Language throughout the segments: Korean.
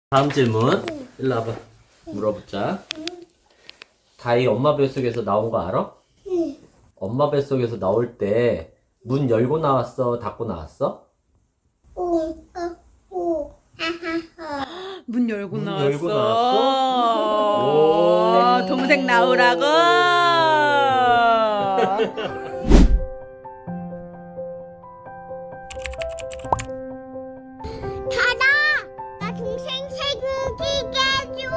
다음 질문. 일로 와봐. 물어보자. 다이 엄마 뱃속에서 나온 거 알아? 응. 엄마 뱃속에서 나올 때 문 열고 나왔어? 닫고 나왔어? 문 열고 문 나왔어. 열고 나왔어? 오. 동생 나오라고. 나 동생 새그기게 해줘.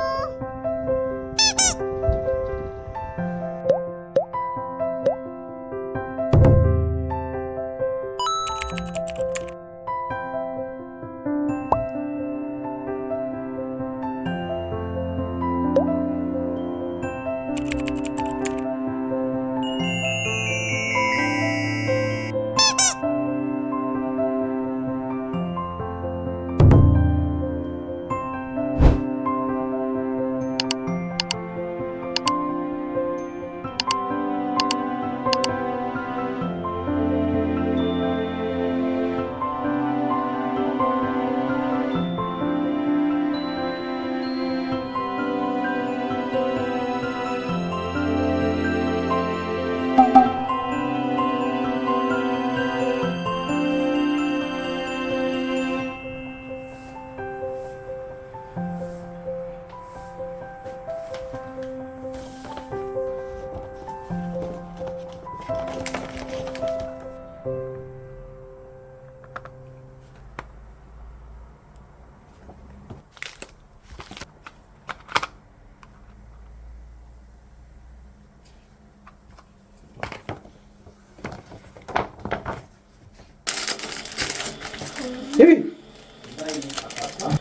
데뷔!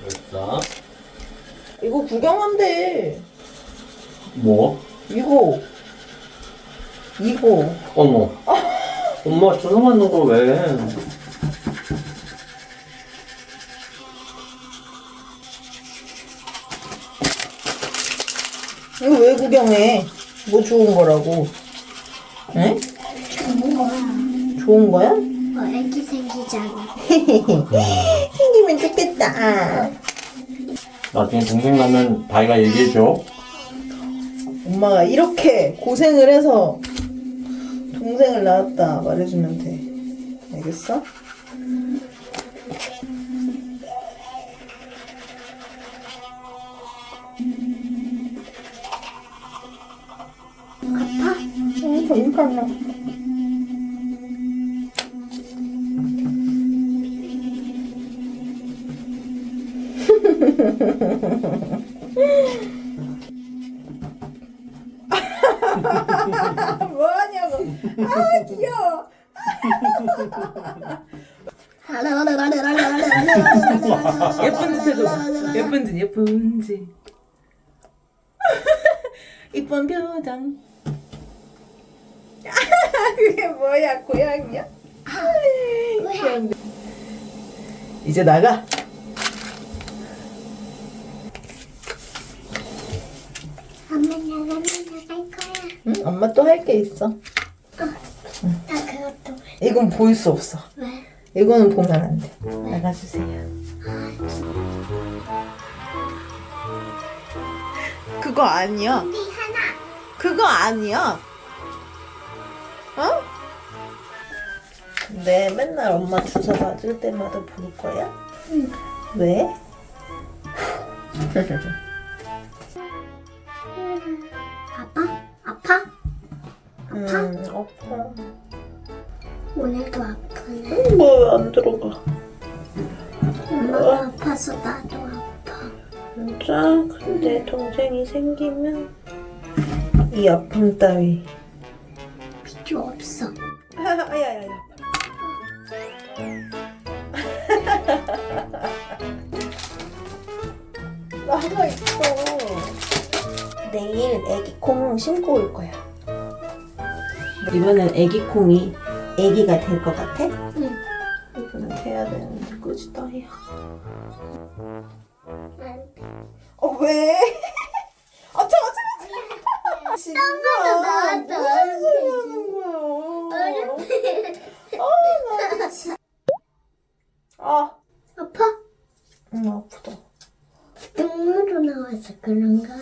됐어. 이거 구경한대. 뭐? 이거. 어머. 엄마 조성하는 거 왜? 이거 왜 구경해? 뭐 좋은 거라고? 응? 좋은 거야. 좋은 거야? 애기 생기잖아. 생기면 좋겠다. 나중에 동생 나면 다이가 얘기해줘. 엄마가 이렇게 고생을 해서 동생을 낳았다 말해주면 돼. 알겠어? 아파? 응, 괜찮아. 뭐하냐고. 아, 귀여워. 예쁜 듯 해줘. 예쁜 듯. 이쁜 표정. 그게 뭐야, 고양이야? 뭐야? 이제 나가. 엄마 나가면 나갈 거야. 응? 엄마 또 할 게 있어. 나 그것도 이건 보일 수 없어. 왜? 이거는 보면 안 돼. 나가주세요. 그거 아니야. 우리 하나. 그거 아니야. 어? 근데 맨날 엄마 주사 맞을 때마다 부를 거야? 응. 왜? 아파? 아파. 오늘도 아프네. 뭐 안 들어가. 엄마가 아파서 나도 아파. 진짜? 근데 동생이 생기면 이 아픔 따위. 필요 없어. 아야야야. 나가 있어. 내일 애기 콩 심고 올 거야. 이번엔 애기 콩이 애기가 될 것 같아? 응. 이번엔 돼야 되는데 그지 따위야. 안 돼. 왜? 참아. 진짜. 똥마저 나왔어. 무슨 소리 하는 거야? 나 진짜. 아파? 응, 아프다. 똥 무서워서 그런가?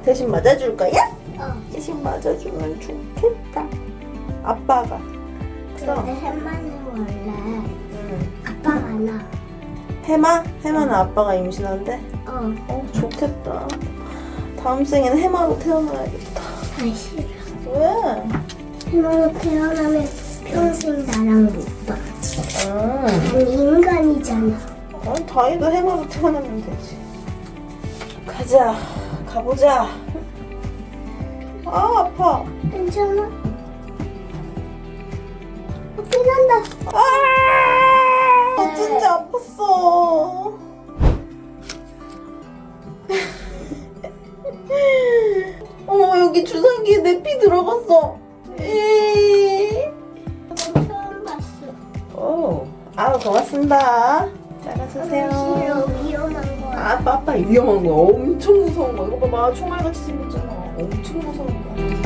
대신 맞아줄 거야? 대신 맞아주면 좋겠다. 아빠가. 근데 햄마는 원래 아빠가 나. 해마? 해마는 아빠가 임신한대? 좋겠다. 다음 생에는 해마로 태어나야겠다. 아 싫어. 왜? 햄마로 태어나면 평생 나랑 못 봐. 아니 인간이잖아. 다이도 해마로 태어나면 되지. 가자. 가보자. 아, 아파. 괜찮아? 피난다. 아, 진짜 아팠어. 어머, 여기 주사기에 내 피 들어갔어. 처음 봤어. 고맙습니다. 나가주세요. 싫어 위험한 거야. 아빠 위험한 거야. 엄청 무서운 거야. 이거 봐봐. 총알같이 생겼잖아. 엄청 무서운 거야.